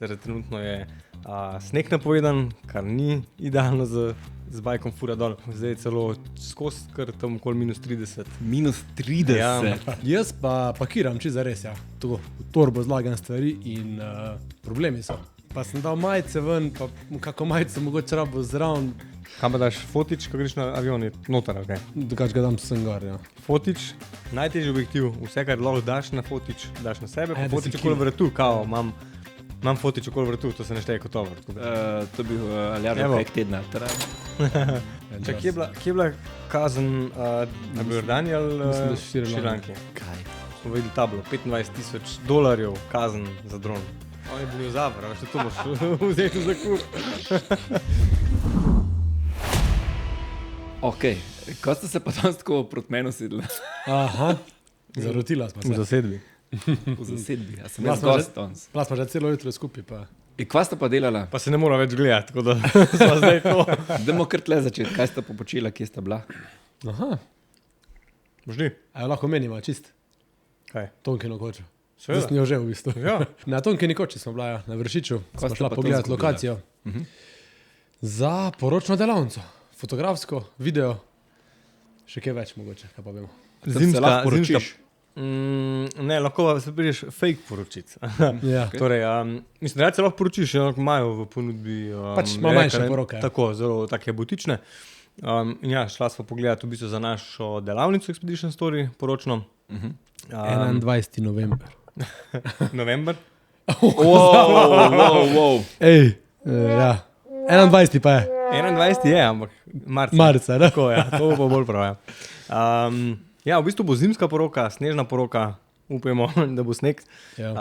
Trenutno je sneg napovedan, kar ni idealno z bajkom fura dol. Zdaj je celo skozi, kar tam okoli -30. -30? Ja. Jaz pa pakiram čisto zares, ja. Tako, v torbo zlagam stvari in problemi so. Pa sem dal majice ven, pa kako majice mogoče rabo zraven. Kam pa daš fotič, ko greš na avion, je noter, ok? Drugač ga dam sem gor, ja. Fotič, najtežji objektiv, vse kar lahko daš na fotič, daš na sebe, pa da fotič si okoli kil. vratu, kao, imam fotič okoli vratu, to se ne šteje kot tovor. To bi Aljažo Evo. prek tedna. Če, kje je bila kazen na Jordani ali Mislim, da Šri Šrilanki? Kaj? Smo videli tablo, $25,000 kazen za dron. On je bil zavr, veš, to moš vzeti za kup. Ok, ko ste se pa tam tako proti menu sedli Aha, zarotila smo V se. zasedbi. v zasedbi, ja sem Bila jaz smo že- gost danes. Bila smo že celo jutro skupaj, pa In kva sta pa delala? Pa se ne mora več gledati, tako da smo zdaj to. Dajmo kar tle začeti, kaj sta pa počela, kje sta bila? aha, Možni? a jo lahko menimo, čist Kaj? Tonkino kočo. Zdaj Seveda. sem jo že v bistvu. Ja. Na Tonkini koči smo bila, ja, na Vršiču. Kva Smo sta šla pa tam pogledati zgubila? lokacijo. Za poročno delavnico. Fotografsko, video, še kaj več mogoče, kaj pa vemo. Tam se lahko poročiš. Ne, lahko se prideš fake poročic. Ja. Torej, mislim, da se lahko poročiš, imajo v ponudbi. Pač malo manjše reke, ne, poroke, ja. Tako, zelo take butične. In ja, šla smo pogledati v bistvu za našo delavnico Expedition Story, poročno. 21. november. November. Wow. Ej, ja. 21. pa je. 21 je, ampak marca. Marca, ne? Tako, ja, to bo pa bolj prav. Ja. Ja, v bistvu bo zimska poroka, snežna poroka, upajmo, da bo sneg. Ja.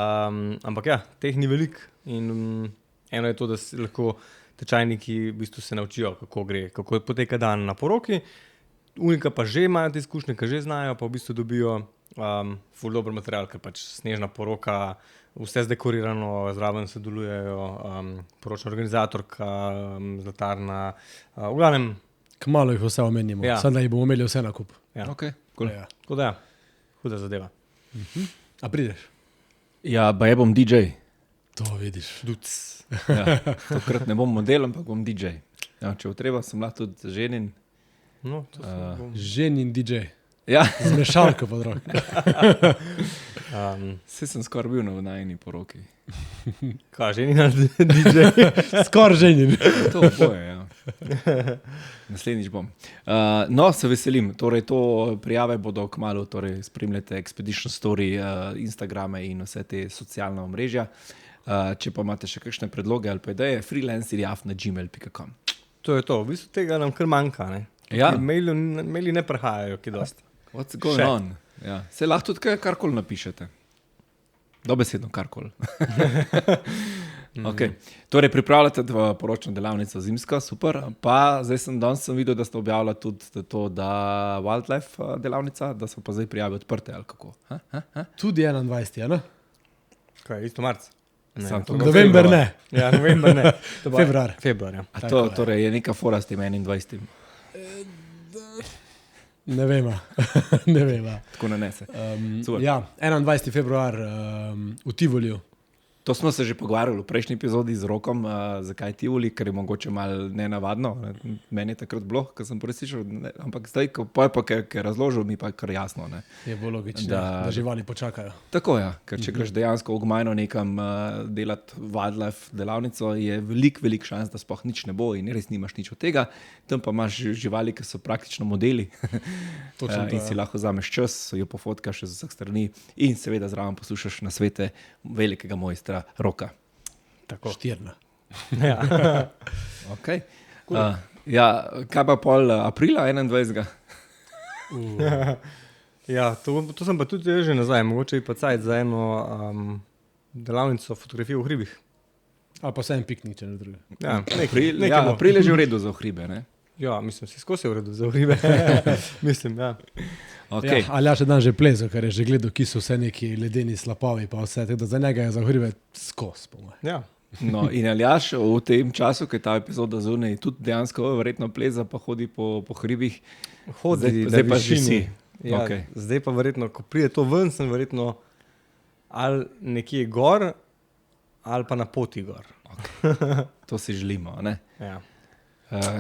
Ampak ja, teh ni veliko in eno je to, da se lahko tečajniki v bistvu se naučijo, kako gre, kako poteka dan na poroki. Unika pa že imajo te izkušnje, ki že znajo, pa v bistvu dobijo ful dober material, ker pač snežna poroka, vse zdekorirano, zraven sodelujejo, poročna organizatorka, zlatarna, v glavnem, Kmalu jih vse omenimo, Ja. samo da jih bomo imeli vse na kup. ja. Ok, cool. Ja. Tako da ja, huda zadeva. A prideš? Ja, ba je bom DJ. To vidiš. Duc. Ja, tokrat ne bom model, ampak bom DJ. Ja, če bo treba, sem lahko tudi ženin. No, to se Ženin DJ. Ja, Zmešalko pod roko. vse sem skoraj bil na najni poroki. Kaj, že ni na DJ? Skoraj ženin. To boje, ja. Naslednjič bom. No, se veselim. Torej, to prijave bodo kmalu, torej spremljate Expedition Story, Instagrame in vse te socialne omrežja. Če pa imate še kakšne predloge ali pa ideje, freelancerjaf@gmail.com. To je to, v bistvu tega nam kar manjka, ne? Ja. Maili ne prihajajo, ki dosti. What's going Še. on? Ja. Se lahko tudi karkoli napišete. Dobesedno karkoli. Okay. Torej, pripravljate poročno delavnico zimsko, super. Pa zdaj danes sem videl, da ste objavili tudi to, da wildlife delavnica, da so pa zdaj prijave odprte ali kako. Tudi 21. Ne? Kaj, isto marc? Samo to. November ne. Ja, november ne. To bo Februar. Februar, ja. A Tako to je. torej je neka fora s tem 21. Ne vemo. Ne vemo. Tako nanese. Super. Ja, 21. februar v Tivoliju. To smo se že pogovarjali v prejšnji epizodi z Rokom, zakaj Tivoli, ker je mogoče malo nenavadno. Meni je takrat bilo, ko sem preslišal, ampak zdaj, ko pa je razložil, mi pa je kar jasno. Ne. Je bolj logično, Da- da živali počakajo. Tako je, ja, ker če greš dejansko v Gmajno nekam delati wildlife delavnico, je velik šans, da sploh nič ne bo in res nimaš nič od tega. Tam pa imaš živali, ki so praktično modeli Točno to, in si ja. lahko vzameš čas, jo pofotkaš z vseh strani in seveda zraven poslušaš nasvete velikega mojstra Roka. Tako. Štirna. Ja. Okay. Ja, kaj pa pol aprila 21. Ja, to sem pa tudi že nazaj, mogoče je pa cajt za eno delavnico fotografije v hribih. Ali pa vsem piknik, če ne druge. Ja, April je že v redu za hribe, ne? Ja, mislim, si skozi je v redu za hribe. Mislim, ja. Okay. Ja, ali ja še dan že plezal, ker je že gledal, ki so vse neki ledeni slapovi, pa vse, tako da za njega je za hribe skozi, po mojem. Ja. No, in Aljaš v tem času, ko je ta epizoda zunaj, tudi dejansko verjetno pleza, pa hodi po hribih. Hodi, Zdaj pa že višini. si. Ja, Okej. Zdaj pa verjetno, ko pride to ven, sem verjetno ali nekje gor, ali pa na poti gor. To si želimo. Ne? Ja.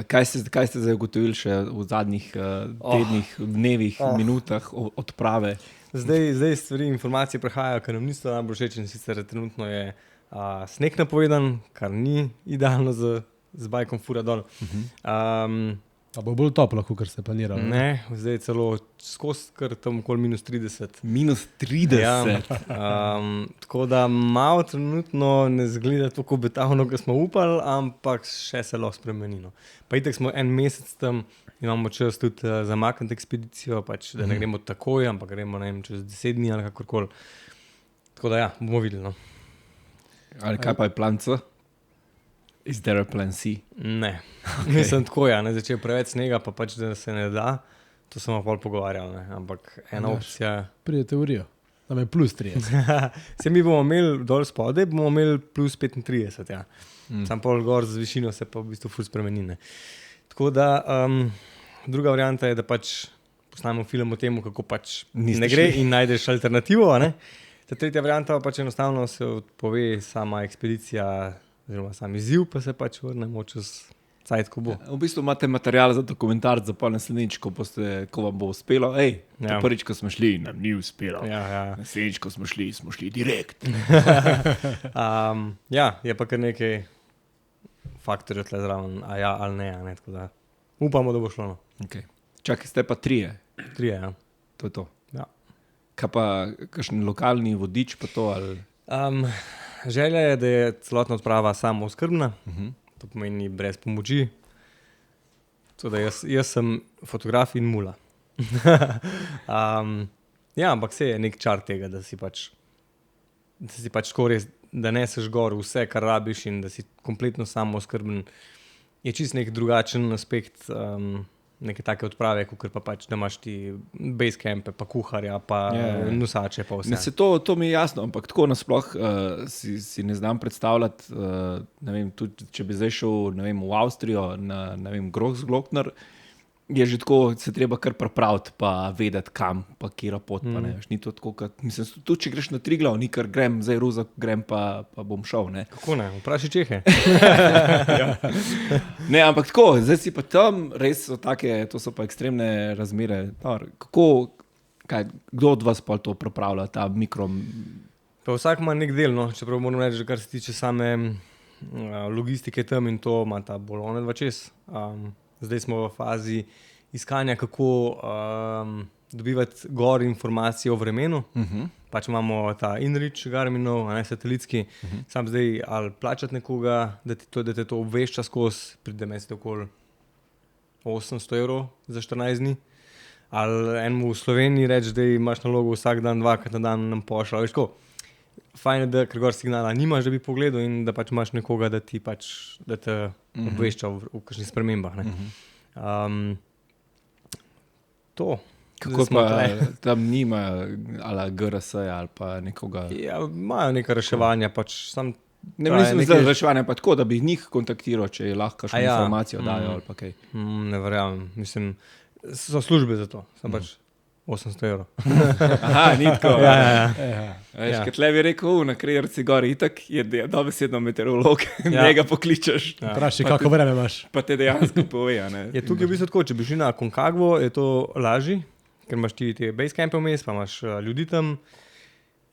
Kaj ste zdaj ugotovili še v zadnjih tednih, dnevih, minutah odprave? Zdaj stvari, informacije prihajajo, ker nam niso najbolj všeč, in sicer trenutno je sneg napovedan, kar ni idealno z bajkom fura dol. Pa bo bolj toplo, kot se je planiralo. Ne, zdaj celo skozi kar tam okoli -30. -30? Ja, tako da malo trenutno ne zgleda tako obetavno, kot smo upali, ampak še se lahko spremeni. No. Pa itak smo en mesec tam, imamo čas tudi zamakniti ekspedicijo, pač, da ne gremo takoj, ampak gremo čez 10 dni ali kakorkoli. Tako da ja, bomo videli. No. Ali kaj pa je plan C? Is there a plan C? Ne, mislim tako, ja, ne začel preveč snega, pa pač, da se ne da, to smo pol pogovarjali, ne. Ampak ena opcija... Pride teorijo, tam je +30. Se mi bomo imeli dol spodaj, bomo imeli +35, ja. Sam pol gor z višino se pa v bistvu ful spremeni, ne. Tako da, druga varianta je, da pač posnamemo film o tem, kako pač ne gre in najdeš alternativo, ne. Ta tretja varianta pa pač enostavno se odpove sama ekspedicija, oziroma sam izziv, pa se pač vrnemo čez cajt, ko bo. V bistvu imate material za dokumentarc, za pa naslednjič, ko vam bo uspelo. Prvič, ko smo šli, nam ni uspelo. Naslednjič, ko smo šli direkt. Ja, je pa kar nekaj faktorjev tle zraven, a ja ali ne, ne, tako da upamo, da bo šlo. No. Okay. Čakaj, ste pa trije? Trije, ja. To je to? Ja. Kaj pa, kakšen lokalni vodič pa to, ali... Želja je, da je celotna odprava samooskrbna, to pomeni brez pomoči. Toda jaz sem fotograf in mula. Ja, ampak se je nek čar tega, da si pač skoraj, da neseš gor vse, kar rabiš in da si kompletno samooskrben. Je čist nek drugačen aspekt neke take odprave, kakor pa pač, da imaš ti basecampe, pa kuharja, pa nosače, pa vse. Se to mi je jasno, ampak tako nasploh si ne znam predstavljati, ne vem, tudi če bi zdaj šel, ne vem, v Avstrijo, na, ne vem, Großglockner, je že tako, se treba kar pripraviti, pa vedeti kam, pa kjera pot, pa ne veš, ni to tako, mislim, tudi če greš na Triglav, ni kar grem, zdaj Ruzak grem, pa bom šel, ne. Kako ne, vprašaj Čehe. Ne, ampak tako, zdaj si pa tam, res so take, to so pa ekstremne razmere, kdo od vas pa to pripravlja, ta mikro... Pa vsak ima nek del, no, čeprav moram reči, kar se tiče same logistike tam in to ima ta bolj one dva čez. Zdaj smo v fazi iskanja, kako dobivati gor informacije o vremenu. Pač imamo ta InReach Garminov, satelitski. Sam zdaj ali plačati nekoga, da te to obvešča skozi, pride mesec okoli 800 € za 14 dni. Ali enemu v Sloveniji reči, da imaš nalogo vsak dan, dvakrat na dan nam pošlja. Veš ko, fajn je, da ker gor signala nimaš, da bi pogledal in da pač imaš nekoga, da ti pač, da te obvešča v kakšnih spremembah. Ne. To. Kako pa tam nima ali GRS ali pa nekoga? Ja, imajo neka reševanja, pač sam... Ne mislim zdaj reševanja, pa tako, da bi njih kontaktiral, če je lahko kakšno informacijo dajo ali pa kaj. Ne verjamem, mislim, so službe za to, sem pač 800 €. Aha, ni tako. Ja. Veš, kaj tle bi rekel, na Krejerci gori itak je dobesedno meteorolog, njega pokličeš. Vprašaj, kako vreme imaš. Pa te dejansko pove, ne. Je tukaj v bistvu tako, če bi šli na Concagvo, je to lažje, ker imaš ti te basecampe vmes, pa imaš ljudi tam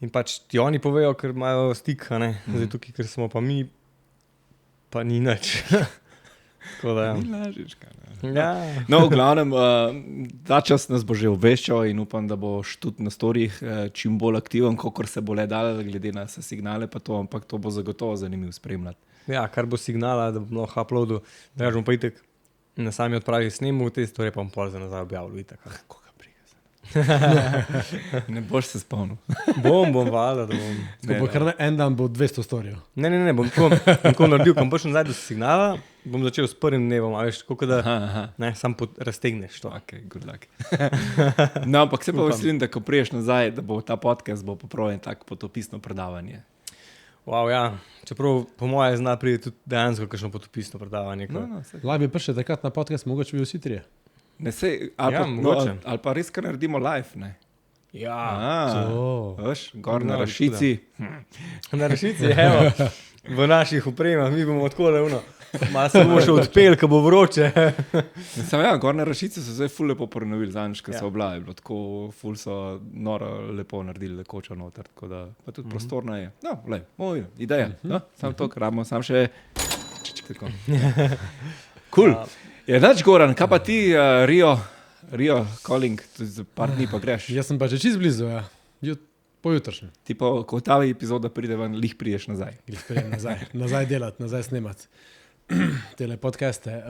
in pač ti oni povejo, ker imajo stik, ne. Zdaj tukaj, ker smo pa mi, pa ni nič. Tako da, Ni lažička, ne. Ja. No, v glavnem, ta čas nas bo že obveščal in upam, da boš tudi na storjih čim bolj aktiven, kakor se bo le dal, glede na signale pa to, ampak to bo zagotovo zanimivo spremljati. Ja, kar bo signala, da bom lahko uploadil, da bom pa itek na sami odpravi snemu, te stvari pa bom pol za nazaj objavil itek. Koga briga se. Ne boš se spomnil. Bom valjda, da bom. Bo kar en dan bo 200 storjev. Ne, bom tako naredil, ko bom prišel nazaj do signala, bom začel s prvim dnevom, a veš, kako da ne, sam raztegneš to. Ok, good luck. No, ampak se pa veselim, da ko priješ nazaj, da bo ta podcast bo popravljen tako potopisno predavanje. Wow, ja, čeprav po moje zna priti tudi dejansko kakšno potopisno predavanje. Lahko bi prišel takrat na podcast, mogoče bi vsi trije. Ne sej, ali pa res, kar naredimo live, ne? Ja, Veš, gor na No, Rašici. na Rašici, evo, v naših upremah, mi bomo tako levno. Malo se bomo še odpel, ko bo vroče. Sam ja, gor na Rašici so zdaj ful lepo prenovili, zadnjič, ko Ja. so oblaje, bilo tako ful so noro lepo naredili, da koča noter, tako da pa tudi prostorna je. No, lej, moj, ideja, no, samo to, kar rabimo, samo še tako. Cool. Je nač Goran, kaj pa ti, Rio Calling, za par dni pa greš. Jaz sem pa že čist blizu, ja. Pojutršnjem. Ti pa, ko ta epizoda pride ven, lih prideš nazaj. Jih prijem nazaj delati, nazaj snemati tele podcaste.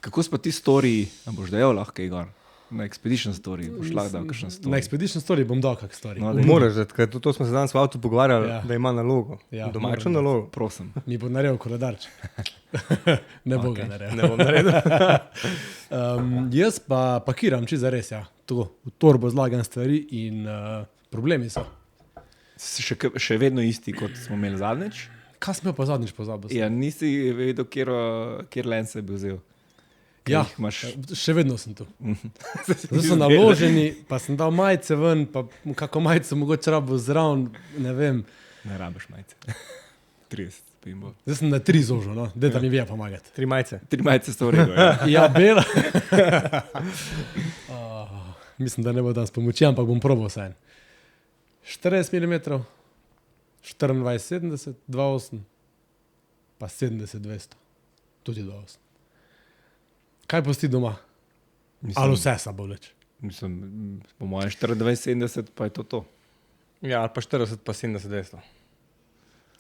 Kako so pa ti storiji, a boš dejal lahko kaj gor? Na Expedition Story, boš lahko dal kakšen Na story. Expedition Story bom dal kak story. No, Moraš, ker to smo se danes v avtu pogovarjali, Ja. da ima nalogo. Ja, Domačo moram nalogo. Prosim. Mi bo naredil koledarč. Ne bo ga naredil. Ne bom naredil. Jaz pa pakiram čisto zares, ja. Tako, v torbo zlagam stvari in problemi so. Si še vedno isti, kot smo imeli zadnjič? Kaj smo pa zadnjič pozabil? Ja, nisi vedel, kjer lens je bil vzel. Ja, Jih imaš... še vedno sem tu. Zdaj so naloženi, pa sem dal majice ven, pa kako majico mogoče rabo zraven, ne vem. Ne rabiš majice. 30, pa jim bo. Zdaj sem na 3 zožil, no, da mi veja pomagati. 3 majice. 3 majice so v redu, ja. Ja, bela. Mislim, da ne bo danes pomoči, ampak bom probal vsaj. 40 mm, 24, 70, 2,8, pa 70, 200, tudi 2,8. Kaj pusti doma? Ali vse sabo leč? Mislim, po mojem 24-70 pa je to. Ja, ali pa 40, pa 70, 200.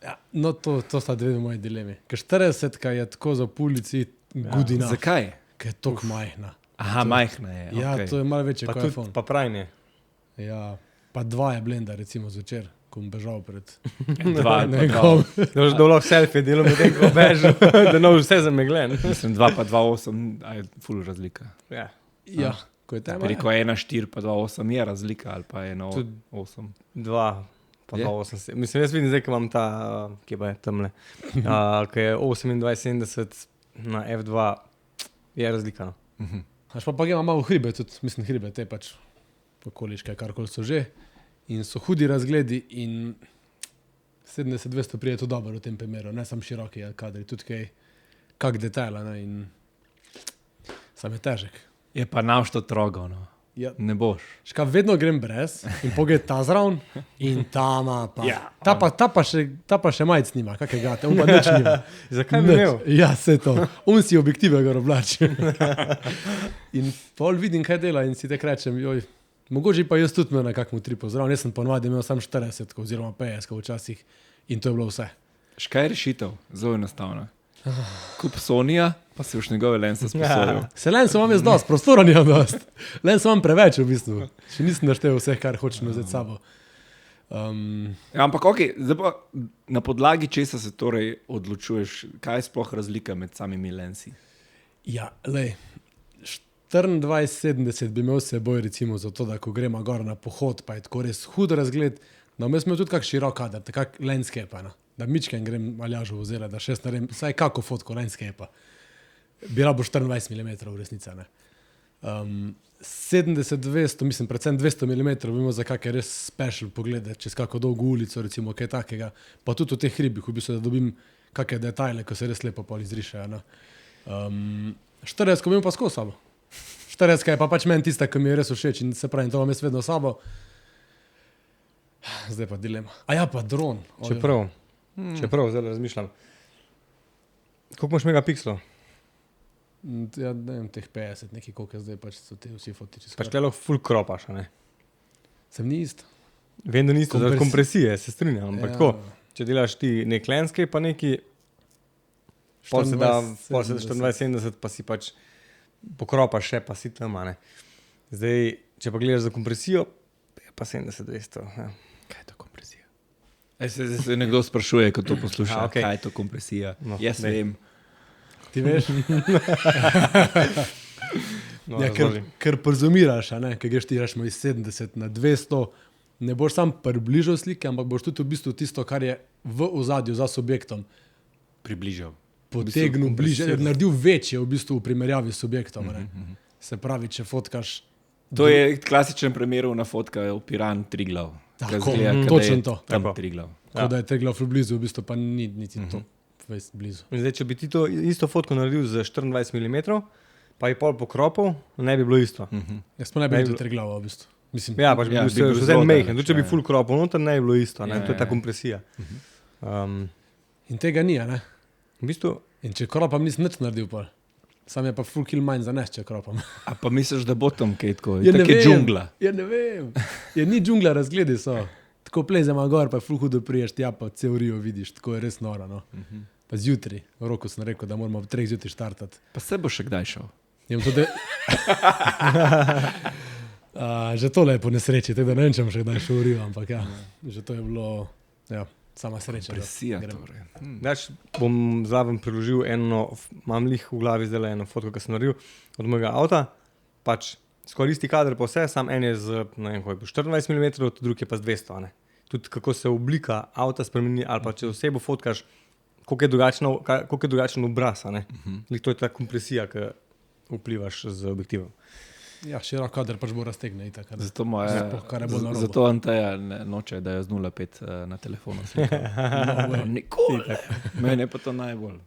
Ja, no, to sta dve moje dileme. Ker 40 je tako za pulici gudina, Zakaj? ker je tako majhna. Aha, majhna je. Ja, okay. to je malo večje Pa kot tudi iPhone. pa prajne. Ja, pa 2 je blenda, recimo zvečer, ko bom bežal pred Dva, ne vem pa kom. Da boš lahko selfie delal, medtem ko bežal, da ne boš vse zameglen. Mislim, 2 pa 2,8, a je ful razlika. Ja. Ja, ko je Bi tema. rekel 1,4 pa 2,8 je razlika, ali pa Tudi- 1,8. 2, pa Je? 2,8. Mislim, jaz vidim zdaj, ko imam ta, kje pa je tamle, ko je 28,70 na F2, je razlika. No. Až pa gremo malo v hribe, tudi mislim hribe, te pač okoliške, karkoli so že. In so hudi razgledi in 70-200 prije to dobro v tem primeru, ne samo široki kadri, tudi kaj, kak detajla, ne, in sam je težek. Je pa navšto trogo, no. Ja, Ne boš. škaf vedno grem brez in pogled ta zraven in ta ima pa. Ja. Ta pa še majic nima, kakega, ta pa nič nima. Zakaj bi Nič. imel? Ja, vse to. Si objektive gor oblači. In pol vidim, kaj dela in si tek rečem, joj, mogoče pa jaz tudi imel nekakmu tripu zraven. Jaz sem ponovadi imel sam 40 oziroma 50 včasih in to je bilo vse. Škaj je rešitev? Zelo enostavno. Kup Sonija, pa si už njegove lense sposodil. Se len sem vam jaz dost, prostora nimam dost. Len sem vam preveč v bistvu. Še nisem naštel vseh, kar hočem vzeti s sabo. Ja, ampak ok, zdaj pa na podlagi česa se torej odločuješ, kaj je sploh razlika med samimi lensi? Ja, lej, 24-70 bi imel s seboj recimo zato, da ko gremo gor na pohod, pa je tako res hud razgled, no mi smo tudi kak širok kader, kak landscape, no? Da mičken grem Aljažu vzela, da še naredim vsaj kako fotko landscape. Bila bo 24 mm v resnici, ne. 70-200, mislim predvsem 200 mm vemo za kakšne res special poglede, čez kako dolgo ulico, recimo kaj takega, pa tudi v teh hribih, v bistvu, da dobim kakšne detajle, ko se res lepo pol izrišejo, no. 40 imam pa skozi sabo. 40 je pa pač meni tista, ki mi je res všeč in se pravi, to imam jaz vedno s sabo. Zdaj pa dilema. A ja, pa dron. Čeprav, zdaj razmišljam. Koliko imaš megapikslov? Ja, ne vem, teh 50, nekaj koliko je zdaj pač so te vsi fotiči. Pač te lahko full kropaš, a ne? Sem ni isto. Vem, da niste zaradi kompresije, se strinjam, ampak Ja. tako, če delaš ti nek landscape pa neki, pol se da 24-70 pa si pač pokropaš še, pa si tam, a ne. Zdaj, če pa gledaš za kompresijo, je pa 70-200. Ja. Kaj je to kompresija? Se nekdo sprašuje, ko to posluša, A, okej. kaj je to kompresija. No, Jaz daj. vem. Ti veš? No, Ja, razloži. ker prezumiraš, a ne, ker greš ti rečemo iz 70 na 200, ne boš sam približal slike, ampak boš tudi v bistvu tisto, kar je v ozadju za subjektom, Približal. potegnil bliže, naredil večje v bistvu v primerjavi s subjektom. Ne. Se pravi, če fotkaš To je klasičen primer na fotka v Piran Triglav. Tako, točno to. Tam Tako. Triglav. Tako da je Triglav blizu, v bistvu pa ni niti to blizu. In zdaj, če bi ti to isto fotko naredil z 24 mm, pa je pol pokropov, ne bi bilo isto. Jaz pa ne bi videl Triglava, v bistvu. Mislim, Ja, pač bi bil bi bil še zelo en mehen. daleč, Tudi če bi ja. full kropov noter, ne bi bilo isto. Ne? Ja, To je ta ja. kompresija. in tega ni, a ne? V bistvu, In če kropam nisem nič naredil, pa. Sam je pa full kill manj za nes, če kropam. A pa misliš, da bo tam kaj tako? Ja, ne Tako je vem. džungla. Ja, ne vem. Ja, ni džungla, razgledi so. Tako plezemo gor, pa je full hudo priješ, tja pa cel Rio vidiš, tako je res noro. No. Pa zjutraj, v roku sem rekel, da moramo ob 3 zjutraj štartati. Pa se bo še kdaj šel? Jem tudi... že tole je po nesreči, tako da ne vem, če bom še kdaj šel v Rio, ampak ja, že to je bilo, ja, sama sreča. da Presija grem. torej. dač bom zraven priložil eno, imam lih v glavi zdaj eno fotko, ki sem naredil od mojega avta. Pač skoraj isti kader pa vse, sam en je z, ne vem, koliko je bil, 24 mm, drugi je pa z 200. Ne? Tudi kako se oblika avta spremeni, ali pa če osebo fotkaš, koliko je drugačen obraz. To je ta kompresija, ki vplivaš z objektivom. Ja, širok kader pač bo raztegne. Itak, a ne. Zato, moje, Sploh, kar je bolj narobe. zato Anteja noče, da je z 0,5 na telefonu. Nikoli. Mene pa to najbolj.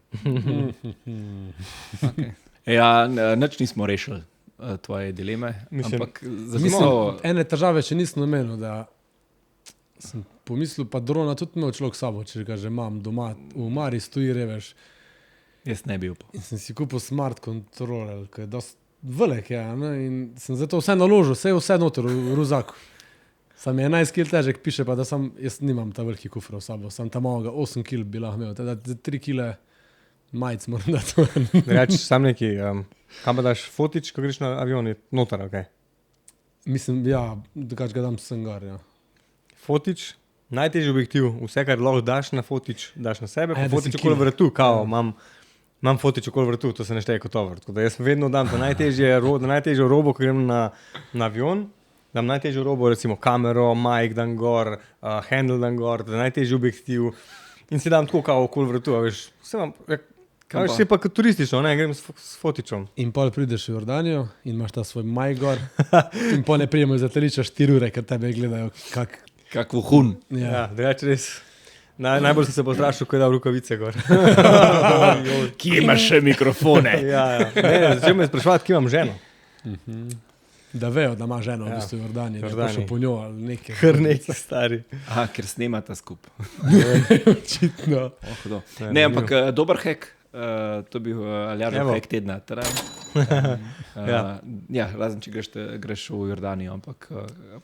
Okay. Ja, nič nismo rešili tvoje dileme, Mislim- ampak Mislim, zagotovo ene težave še nisem omenil, da sem pomislil, pa drona tudi imel človek s sabo, če ga že imam doma, v Mari stoji reveš. jaz ne bi upal. In sem si kupil smart controller, ki je dosti velik, ja, ne, in sem zato vse naložil, vse noter v ruzaku. Sam je 11 kg težek, piše pa, da sam, jaz nimam ta veliki kufr v sabo, sam tam malega 8 kg bi lahko imel, teda 3 kg majic moram dati. Reč sam neki, kam pa daš fotič, ko greš na avion, je noter, ok. Mislim, ja, drugače ga dam sem gor, ja. Fotič, najtežji objektiv, vse, kar lahko daš na fotič, daš na sebe, A ja, pa da si fotič okoli killer. vratu, kao, imam fotič okoli vratu, to se ne šteje kot tovr. Tako da jaz vedno dam najtežjo robo, ko grem na avion, dam najtežjo robo, recimo kamero, mic dan gor, handle dan gor, da najtežji objektiv in si dam tako kao okoli vratu, a veš, vse imam, Kam pa? veš, je pa kot turistično, ne, grem s fotičom. In pol prideš v Jordanijo in imaš ta svoj majgor in pol ne prijemo iz letališča 4 ure, ker tebe gledajo kak... Kak vohun. Ja, drugače res. Najbolj sem se postrašil, ko je dal rokavice gor. Kje imaš še mikrofone? Ja. Začel me spraševati, kje imam ženo. Da vejo, da ima ženo v Ja, bistvu v Jordaniji, da je Jordaniji. prišel po njo ali nekaj. Kar neki stari. Aha, ker snemata skupaj. Očitno. Oh, Ne, ne, ampak dober hek. To bi bil Aljažev Evo. hek tedna. Ja, razen če greš v Jordanijo, ampak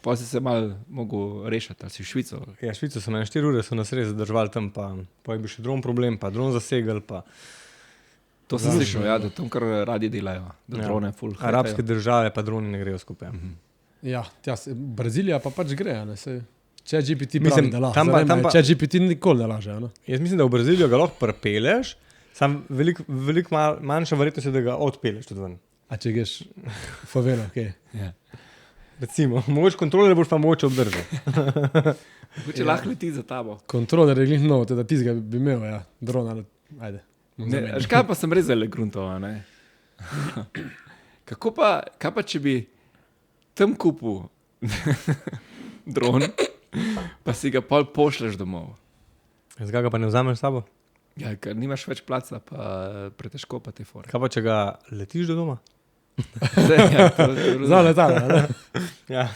pa si se mal mogel rešiti, ali si v Švico. Ja, Švico so me 4 ure so nas res zadržali tam, pa je bil še dron problem, pa dron zasegel, pa To sem slišal, ja, da tam kar radi delajo, da Ja. drone full hackajo. arabske države pa droni ne grejo skupaj. Ja, Brazilija pa pač gre, a ne se. Če GPT Mislim, pravi, da lahko. tam pa- Če GPT nikoli ne laže, a ne. Jaz mislim, da v Brazilijo ga lahko prepeleš, sam veliko manjša verjetnost je, da ga odpeleš tudi ven. A če greš v favelo, ok. Ja. Recimo, mogoče kontroler boš pa mogoče obdržal. Če lahko leti za tabo. Kontroler je glih nov, teda tizga bi imel, ja, drona, ajde. Ne, škaj pa sem res zelo gruntov, a ne? Kaj pa, če bi tam kupil dron, pa si ga pol pošleš domov? Zdaj ga pa ne vzameš s sabo? Ja, ker nimaš več placa, pa pretežko pa te fore. Kaj pa, če ga letiš do doma? Ja, Za letalo, a ne. Ja.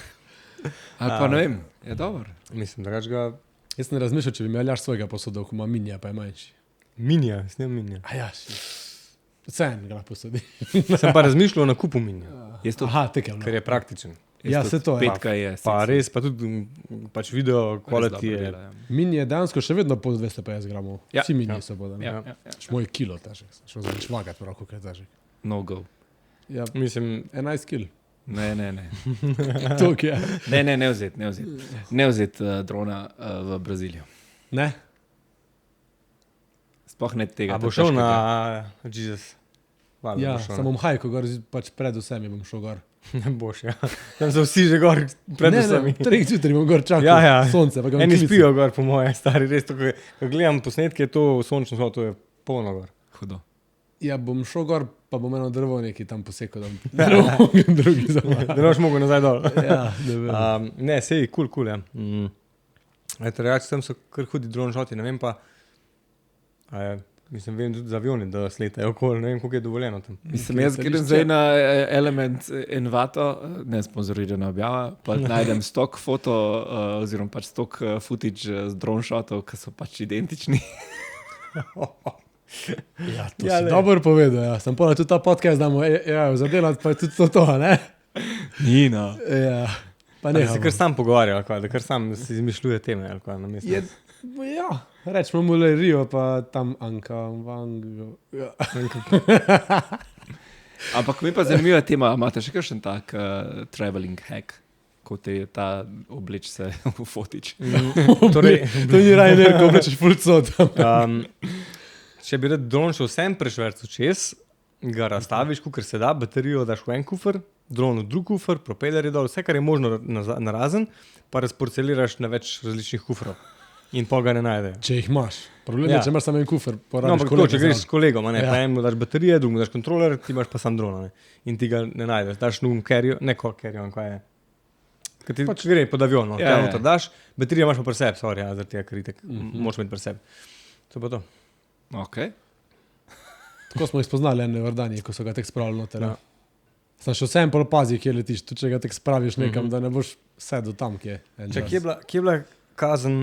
Ali pa ne vem, je dobro. Mislim, da ga Jaz sem razmišljal, če bi imel jaš svojega posodil, ko ima minija, pa je manjši. minja, s njim minja. A ja, vseeno ga lahko posodi. Sem pa razmišljal o nakupu minja, Jaz to Aha, tekel. ker je praktičen. Ja, se to je. Petka je. Pa res, pa tudi pač video kvaliteti je. Mini je dejansko še vedno pod 250 gramov. Ja. Vsi mini Ja. so bodo. Ja, Ja. ja, ja. Moj kilo težek. Šel sem švagat, prav koliko je težek. No go. Ja, Mislim, 11 kil. Ne. To je. Ne vzet. Ne vzet drona v Brazilijo. Ne? Sploh ne tega. a bo šel na Jesus. Valjda Ja, bo šel, samo bom hajko gor, pač pred vsemi bom šel gor. Ne boš, ja. Tam so vsi že gor, pred vsemi. 3 zjutraj bom gor čakal. Ja, ja. Sonce, pa ga bom Eni klical. spijo gor, po moje, stari, res. To, ko gledam posnetke, to sončno so, to je polno gor. Hudo. Ja, bom šel gor pa bom eno drvo neki tam posekal, da ne bom drugi za mano. Da ne boš mogel nazaj dol. Ja, ne vem. Ne, sej, kul, ja. Reči, tam so kar hudi drone shoti, ne vem pa, mislim, vem tudi za avioni, da sletajo okoli, ne vem, koliko je dovoljeno tam. Mislim, jaz grem zdaj na Element Envato, ne sponzorirana objava, pa najdem stok foto oziroma pač stok footage z drone shotov, ki so pač identični. Ja, to si dobro povedal, ja. Sem povedal, tudi ta podcast damo zadelati, pa je tudi to, ne? Nino. Ja, pa Da ne. se kar sam pogovarja, ali kaj, da kar sam si izmišljuje teme, ali kaj, na mestu. Ja, rečemo mu le Rio, pa tam Anka, Vango. Ja. Ampak mi pa zanimiva tema, imate še kakšen tak traveling hack, kot je ta obleč se v fotič? Torej, To ni Ryanair, ko rečeš fulcot. če bi rad dron šel vsem prešvercu čez, ga razstaviš, kukor se da, baterijo daš v en kufer, dron v drug kufer, propeler je dol, vse, kar je možno narazen, pa razporceliraš na več različnih kufrov. In pol ga ne najde. Če jih imaš. Problem Ja. je, če imaš samo en kufer, No, porabiš ampak to, kolege če greš zraven. s kolegom, a ne, Ja. pa enemu daš baterije, drugemu daš kontroler, ti imaš pa sam drona, ne. In ti ga ne najdeš. Daš num carrier, ne carrier, kaj je. Ker ti pač gre pod avion, no. Ja, Ja, ja. noter daš, baterije imaš pa pri sebi, sorry, ja, zaradi tega, ker itek moraš imeti pri sebi. To je pa to. Okay. Tako smo jih spoznali ene vrdanje, ko so ga tek spravili noter. Ja. Ja. Sem še vsem pol pazi, kje letiš, tudi če ga tek spraviš nekam, da ne boš sedel tam, kje je. en Če, čas. kje je bila kazen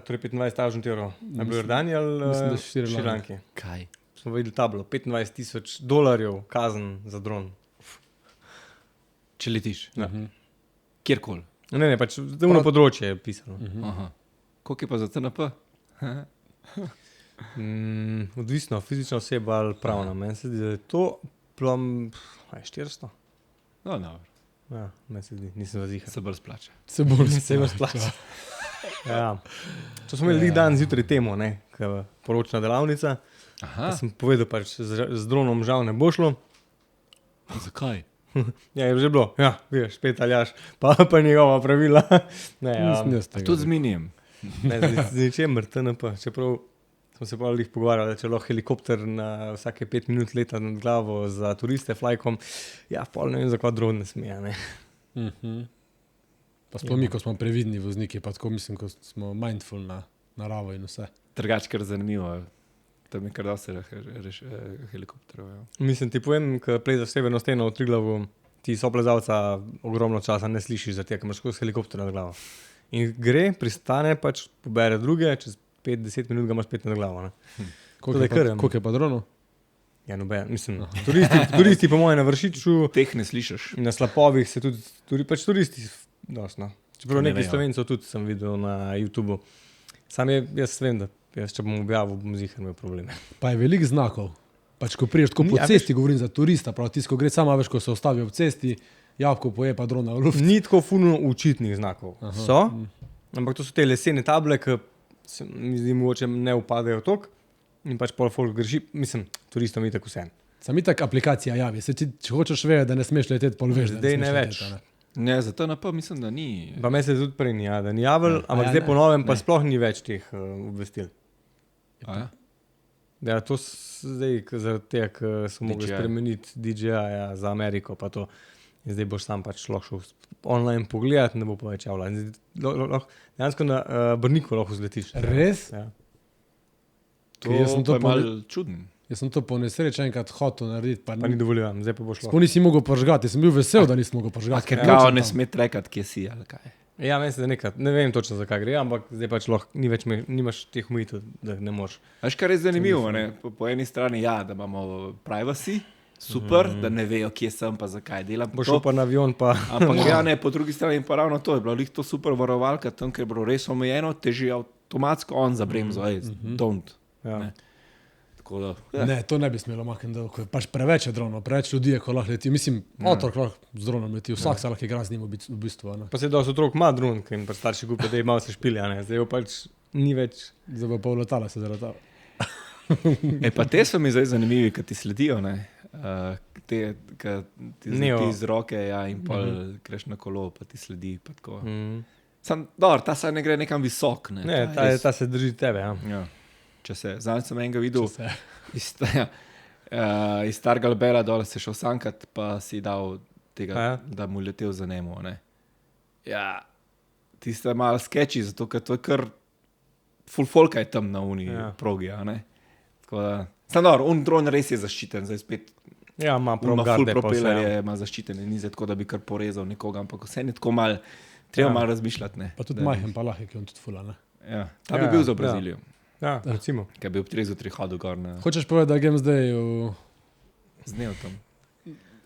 torej 25.000 evrov? Je bil Jordaniji ali mislim, da Šrilanki. Šrilanki? Kaj? Smo videli tablo, $25,000 kazen za dron. Če letiš? Ja. Kjerkoli. Ne, pač zdravno področje je pisano. Aha. Koliko je pa za TNP? Odvisno, fizična oseba ali pravna. Meni se zdi, da je to plom 400. No, no, Ja, meni se zdi, nisem vazihal. se bolj splača. Se bolj Se vas plača. Ja. To smo imeli dan zjutraj temo, ne, poročna delavnica. Aha, Sem povedal, pač z dronom žal ne bo šlo. zakaj? Ja, je že bilo, ja, vidiš, spet aljaš, pa njegova pravila. Ne, Nisem jaz tega. Tudi z minijem. ne z ničemer, TNP. Čeprav smo se pa jih pogovarjali, da če lahko helikopter na vsake 5 minut leta nad glavo za turiste, flykom, ja, pol ne vem, zakaj dron ne smeja, ne. Pa sploh mi, ko smo previdni vozniki, pa tako mislim, ko smo mindful na naravo in vse. Drugače, kar zanimivo. Tam je kar dosti helikopterov. Ja. Mislim, ti povem, ko plezeš severno steno v Triglavu, ti soplezalca ogromno časa ne slišiš, zato ker imaš skozi helikopter nad glavo. In gre, pristane, pač pobere druge, čez 5-10 minut ga imaš spet nad glavo. Ne? Koliko je je, kar, koliko je pa dronov? Ja, noben, mislim, turisti po mojem na Vršiču, Teh ne slišiš. na Slapovih se tudi, pač turisti, dosno. Čeprav Ne nekaj vejo. Slovencev tudi sem videl na YouTubu. Sam jaz vem, da jaz, če bom objavil, bom zihar imel probleme. Pa je veliko znakov. Pač, ko priješ tako po Ja, cesti, govorim za turista, prav tisto, ko gre sama, veš, ko se ustavi ob cesti, jabko poje pa drona v luft. Ni tako fulno učitnih znakov. So, ampak to so te lesene table, ki se mi zdi mogoče ne upadajo tok in pač pol folk greši, mislim, turistom je tako vse. Sami tak aplikacija javi, se ti, če hočeš vedeti, da ne smeš leteti, pol veš, da Zdaj ne smeš več. leteti, a ne. Ne, za TNP mislim, da ni. Pa me se tudi prej ni, ja, da ni javil, ampak ja, zdaj ne, po novem pa ne. sploh ni več teh obvestil. A ja? Ja, to zdaj zaradi tega, ker so mogli DJI. spremeniti DJ-ja ja, za Ameriko, pa to. In zdaj boš sam pač lahko šel online pogledati, ne bo pa več javljal. In zdaj dejansko na Brniku lahko zletiš. Res? Ja. To, Jaz sem to pa je malo čuden. Jaz sem to po nesreči enkrat hotel narediti, pa, Pa ni dovoljen, zdaj pa boš lahko. sploh nisi mogel požgati, sem bil vesel, da nisem mogel požgati. Ker Ja, kao nočem ne tam. sme trekati, kje si ali kaj. Ja, mislim, da nekaj, ne vem točno, zakaj gre, ampak zdaj pač lahko nimaš teh omejitev, da ne moreš. Veš, kar je zanimivo, ne? Po eni strani ja, da imamo privacy, super, da ne vejo, kje sem pa zakaj delam. Boš to. šel pa na avion, pa Ampak ja, ne, po drugi strani pa ravno to je bilo lih to super varovalka, tam, ker je bilo res omejeno, te že avtomatsko on za bremzo, don't. ja. Ne. Tako da, ja. Ne, to ne bi smelo makniti, ko je pač preveč je dronov, preveč ljudi je, ko lahko leti. Mislim, otrok lahko z dronom leti, vsak se lahko igra z njim v bistvu. a ne. Pa se dosti otrok ima dron, ki jim pa starši kupijo, da jim malo se špilja, ne. Zdaj jo pač ni več. Zdaj pa pol letala se zaletala. Pa te so mi zdaj zanimivi, ki ti sledijo, ne? Te, ki ti Neo. zleti iz roke, ja, in pa greš na kolo, pa ti sledi. Pa tako. Mm. Dobro, ta se ne gre nekam visok. Ne, Ne, ta se drži tebe, ja. Ja. Če se, zdaj sem enega videl, Če se- ja, Iz starega Albera dol se šel sankat, pa si dal tega, Ja. da mu je letel za Nemo. Ne? Ja, tiste malo skeči, zato ker to je kar full folka je tam na uni progi. A ne? Tako da, dobro, dron res je zaščiten, zdaj spet. Ja, ima prav Ima full garde pa vse, propeler, ja. ima zaščitene nize, tako da bi kar porezal nekoga, ampak vse je tako malo, treba malo razmišljati. Ne? Pa tudi majhen pa lahek je on tudi fula, ne? Ja, ta bi bil za Brazilijo, Ja, recimo. ki bi ob 3 zjutraj hodil gor na Hočeš povedati, da grem zdaj znev tam.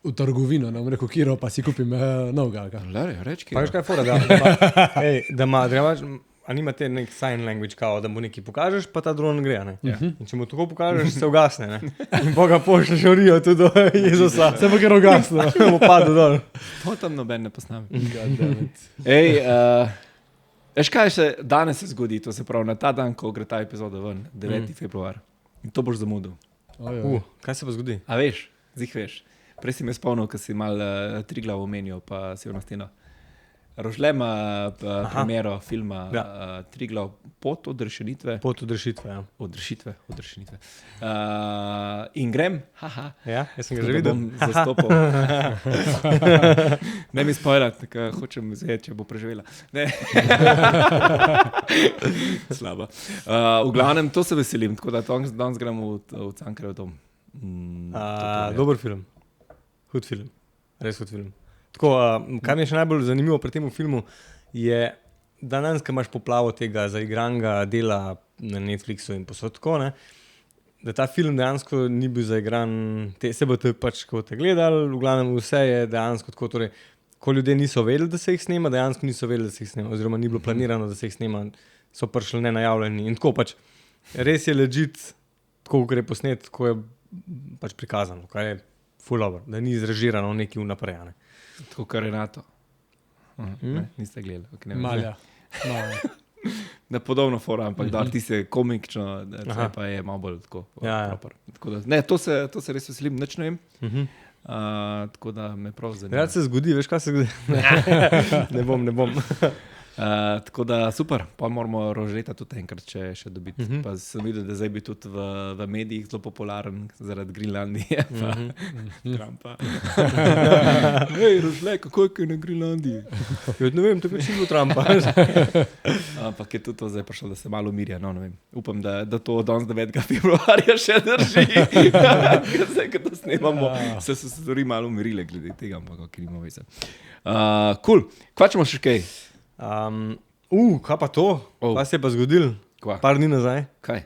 v trgovino, nam rekel, kiro, pa si kupim novega. ali kaj? Lere, reč, Pa veš kaj je fora, da imaš, a nimate nek sign language, kao, da mu nekaj pokažeš, pa ta dron gre, ne? Ja. In če mu tako pokažeš, se ugasne, ne? In Boga pošlješ v Rio tudi do Jezusa. Se pa kar ugasno. Mu padel dol. To tam noben ne posname. God damn it. Ej, veš kaj se danes se zgodi, to se pravi na ta dan, ko gre ta epizoda ven, 9. februar. In to boš zamudil. Kaj se pa zgodi? A veš, zih veš. Prej si me spomnil, ko si mal Triglav omenil, pa si v nasteno. Rožlema premiero filma Triglav Pot od rešenitve. Pot od rešitve, ja. Odrešitve. In grem, haha. Ja, jaz sem ga že videl. Bom zastopal. Ne mi spoilati, hočem vzeti, če bo preživela. Ne. Slabo. V glavnem, to se veselim, tako da danes gremo v Cankarjev dom. Dober film. Hud film. Res hud film. Tako, kar mi je še najbolj zanimivo pri tem filmu, je, da danes, ko imaš poplavo tega zaigranega dela na Netflixu in posod tako, ne, da ta film dejansko ni bil zaigran, se bo te pač, ko te gledali, v glavnem vse je dejansko tako, torej, ko ljudje niso vedeli, da se jih snema, dejansko niso vedeli, da se jih snema, oziroma ni bilo planirano, da se jih snema, so prišli nenajavljeni in tako pač, res je legit, tako kot je posnet, tako je pač prikazano, kar je full over, da ni izrežirano nekaj vnaprej, ne. Tako kar je NATO. Niste gledali. Okay, Malja. Da podobno fora, ampak da ti se komično, da pa je malo bolj tako. Tako da, ne, to se res veselim, nič ne vem. Tako da me prav zanima. Rad se zgodi, veš kaj se zgodi? Ne bom. Tako da super, pa moramo Rožleta tudi enkrat še dobiti. Pa sem videl, da zdaj bi tudi v medijih zelo popularen zaradi Grenlandije pa Trumpa. Hej, Rožle, kako je na Grenlandiji? Ne vem, to je prišlo Trumpa. Ampak je tudi to zdaj prišlo, da se malo umirja. No, ne vem. Upam, da to danes 9. februarja še drži. Zdaj, ko to snemamo, se stvari malo umirile glede tega, ampak ok, nima veze. Cool, kva ćemo še kaj? Kaj pa to? Kaj se je pa zgodil? Par dni nazaj. Kaj?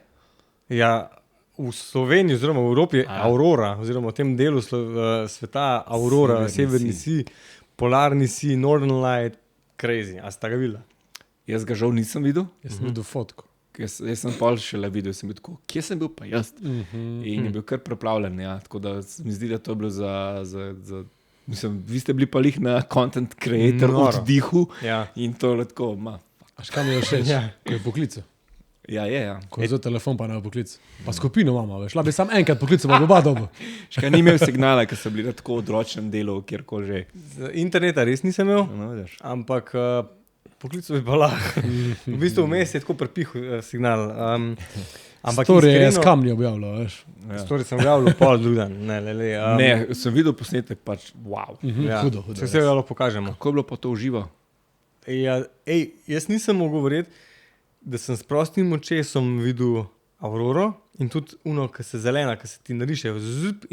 Ja, v Sloveniji oziroma v Evropi je Aurora, oziroma v tem delu sveta Aurora, Severni Sea, Polarni Sea, Northern Light, crazy. A sta ga videla? Jaz ga žal nisem videl. Jaz sem videl fotko. Jaz sem pol šele videl, sem bil tako, kje sem bil pa jaz? In je bil kar preplavljen, ja. Tako da mi zdi, da to je bilo za mislim, vi ste bili pa lih na content creator oddihu in to je tako, Až kam je všeč, ko je poklical? Ja. Ko je za telefon pa ne poklic. Pa skupino imamo, veš, bi sam enkrat poklical, pa oba dobo. Škaj ni imel signala, ker so bili na tako odročnem delu, kjerkoli že. Interneta res nisem imel, No, ampak poklical bi pa lahko. V bistvu vmes je tako prepihal signal. Story je s kamni objavljal, veš. Story sem objavljal pol drug dan. Ne, sem videl posnetek, pač wow. Hudo. Se vse lahko pokažemo. Kako je bilo pa to uživo? Ja, jaz nisem mogel govoriti, da sem s prostim očesom videl Auroro in tudi uno, ki se zelena, ki se ti nariše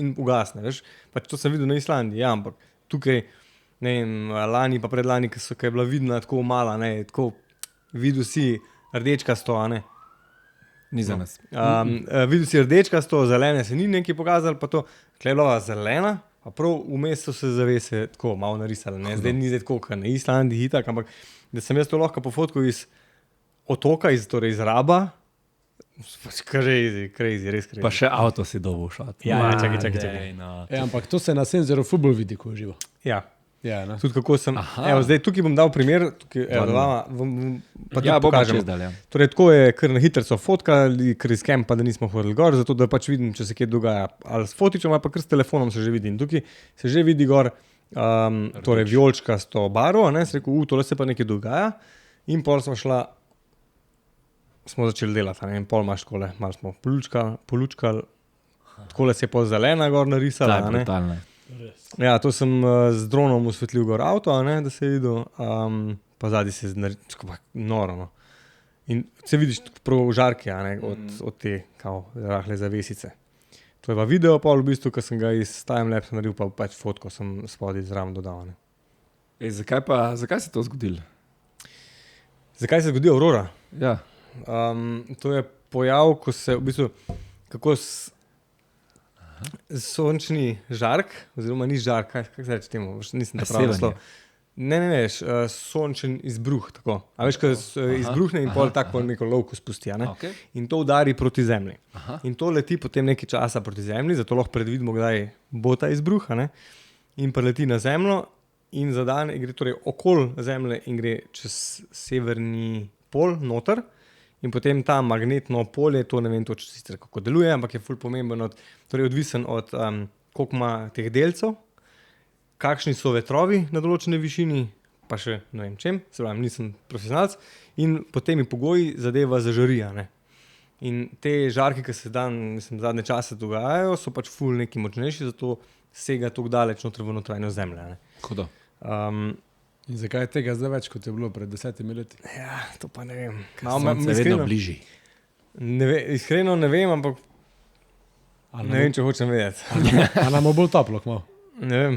in ugasne, veš. Pač to sem videl na Islandiji, ja, ampak tukaj, ne vem, lani pa predlani, ki je bila vidna tako mala, ne, tako videl si rdečkasto, a ne. Ni za nas. Videl si rdečkasto, zelene se ni nekaj pokazalo, pa to, tukaj je bila zelena, pa prav vmes so se zavese tako malo narisale, ne, zdaj ni zdaj tako, kot na Islandiji itak, ampak da sem jaz to lahko pofotkal iz otoka, torej iz Raba, crazy, res crazy. Pa še avto si dobil šat. Ja, čakaj. Ampak to se na Senzoru ful vidi, ko uživa. Ja. Ja, ne. Tudi kako sem, zdaj tukaj bom dal primer, tukaj, pa tudi pokažem. Torej, tako je, kar na hitro so fotkali, ker iz kempa, da nismo hodili gor, zato da pač vidim, če se kaj dogaja, ali s fotičem, ali pa kar s telefonom se že vidi. In tukaj se že vidi gor, torej vijoličkasto barvo, ne, se rekel, tole se pa nekaj dogaja. In pol smo začeli delati, ne, in pol imaš takole, malo smo polučkali, Takole se je pol zelena gor narisala. Ta je brutalna. Ja, to sem z dronom osvetlil gor avto, da se je videl, pa zadnji se je noro. No. In se vidiš prav žarke od te rahle zavesice. To je pa video, pa v bistvu, ko sem ga iz timelapsa naredil, pa pač fotko sem spodaj zraven dodal. Ne. Zakaj se je to zgodilo? Zakaj se zgodi aurora? Ja. To je pojav, ko se v bistvu, kako sončni žark, oziroma ni žark, kako se reče temu, nisem da prav naslov. Ne, sončen izbruh, tako. A veš, ko izbruhne in pol tako neko lovko spusti, Okay. In to udari proti zemlji. Aha. In to leti potem nekaj časa proti zemlji, zato lahko predvidimo, kdaj bo ta izbruh, in preleti na zemljo in za dan gre torej okoli zemlje in gre čez severni pol noter. In potem ta magnetno polje, to ne vem točno sicer kako deluje, ampak je ful pomemben, torej odvisen od koliko ima teh delcev, kakšni so vetrovi na določene višini, pa še ne vem čem, se pravim, nisem profesionalc, in potem pogoji zadeva zažarija. In te žarke, ki se zadnje čase dogajajo, so pač ful neki močnejši, zato sega toliko daleč noter v notranjo zemlje. Hudo. In zakaj je tega zdaj več, kot je bilo pred 10 leti? Ja, to pa ne vem. Sonce je vedno bližji. Iskreno ne vem, ampak ne vem, če hočem vedeti. A nam bo bolj toplo, kmalo? Ne vem.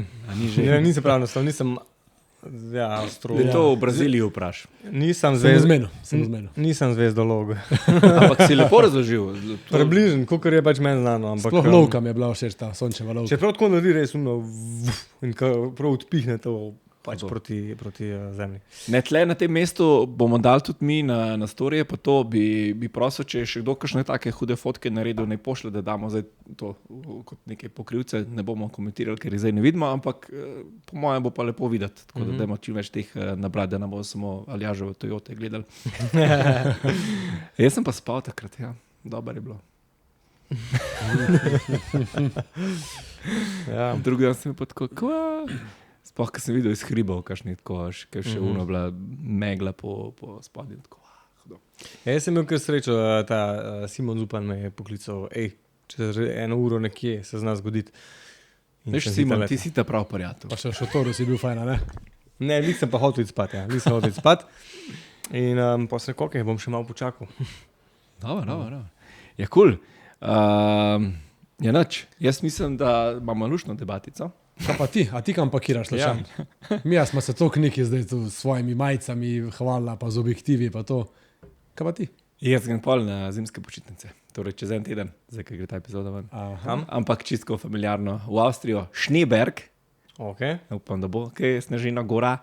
Nisem prav naslov, nisem astro. To v Braziliji vpraš. Nisem zvezdolog. Ampak si lepo razložil. Približen, kakor je pač meni znano. Sploh lovka mi je bila všeč ta sončeva lovka. Če prav tako naredi res in prav odpihne to pač proti zemlji. Ne, tle na tem mestu bomo dali tudi mi na storije, pa to bi prosil, če je še kdo kakšne take hude fotke naredil, ne pošle, da damo zdaj to kot neke pokrivce, ne bomo komentirali, ker jih zdaj ne vidimo, ampak po mojem bo pa lepo videti, tako da dajmo čim več teh nabrati, da ne bomo samo Aljaževo Toyote gledali. Jaz sem pa spal takrat, ja. Dobro je bilo. Drugi dan sem pa tako, sploh, ko sem videl iz hribov, kakšni tako, kaj še uno bila megla po spodnjem. Jaz sem imel kar srečo, ta Simon Zupan me je poklical, čez 1 uro nekje se zna zgoditi. Veš, Simon, ti si ta prav prijatelj. Pa še v šotoru si bil fajn, ne? Ne, lik sem pa hotel spati, In pa sem rekel, bom še malo počakal. Dobro. Ja, cool. Ja, nič. Jaz mislim, da imamo luštno debatico. Kaj pa ti? A ti kam pakiraš, slučajno? Ja. Mi smo se toliko neki zdaj tu s svojimi majicami hvala, pa z objektivi, pa to. Kaj pa ti? Jaz grem pol na zimske počitnice. Torej, čez 1 teden, zdaj, kaj gre ta epizoda ven. Ampak čistko familiarno. V Avstrijo, Schneeberg. Okay. Upam, da bo, kaj je snežena gora.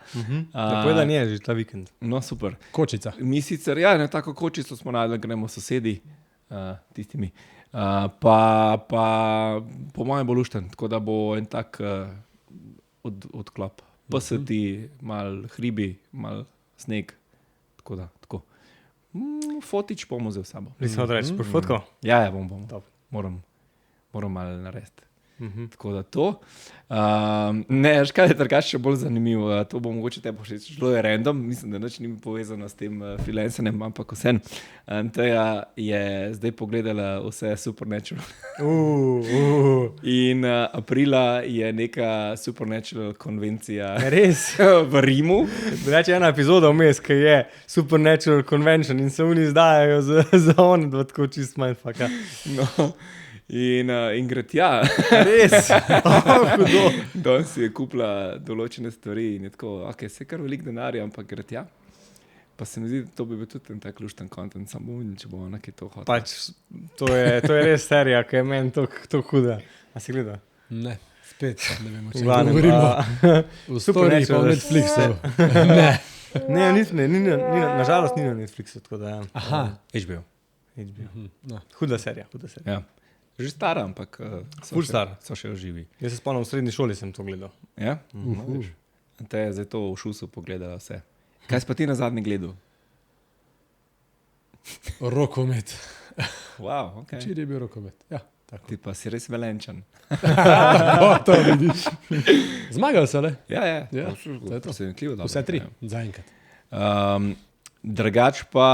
Tako da nije že ta vikend. No, super. Kočica. Mi sicer, ja, ne tako kočico smo najdeli, gremo sosedi, tistimi. Pa po mojem bo lušten, tako da bo en tak odklop. Pasati, mal hribi, mal sneg, tako da, tako. Fotič bomo vzel s sabo. Nisem odreči, boš fotko? Ja, bom. Moram malo narediti. Tako da to. Ne, škaj je drugače še bolj zanimivo. To bo mogoče te všeč. Zelo je random, mislim, da nič ni povezano s tem freelancerjem, ampak vsem. Anteja je zdaj pogledala vse Supernatural. In aprila je neka Supernatural konvencija. Res? V Rimu. Drugače ena epizoda vmes, ki je Supernatural Convention in se oni izdajajo za on, tako čist mindfucka. No. In gre tja. Res? Hudo. Danes si je kupila določene stvari in je tako, se kar velik denarja, ampak gre tja. Pa se mi zdi, da to bi bil tudi tak lušten content, samo če bo ona kaj to hotel. Pač, to je res serija, ki je meni to huda. A si gledal? Ne, spet ne vem, o čem govorimo. V storiji pa v Netflixu. Ne, nažalost ni na Netflixu, tako da. Aha. HBO. Huda serija. Ja. Že stara, ampak so še živi. Jaz se spomnim, v srednji šoli sem to gledal. Ja? Te je zdaj to v šusu pogledala vse. Kaj si pa ti na zadnji gledal? Rokomet. Wow, ok. Včeraj je bil rokomet, ja. Tako. Ti pa si res Velenčan. To vidiš. Zmagali so, ne? Ja. Presenetljivo dobro. Vse 3, zaenkrat. Drugač pa,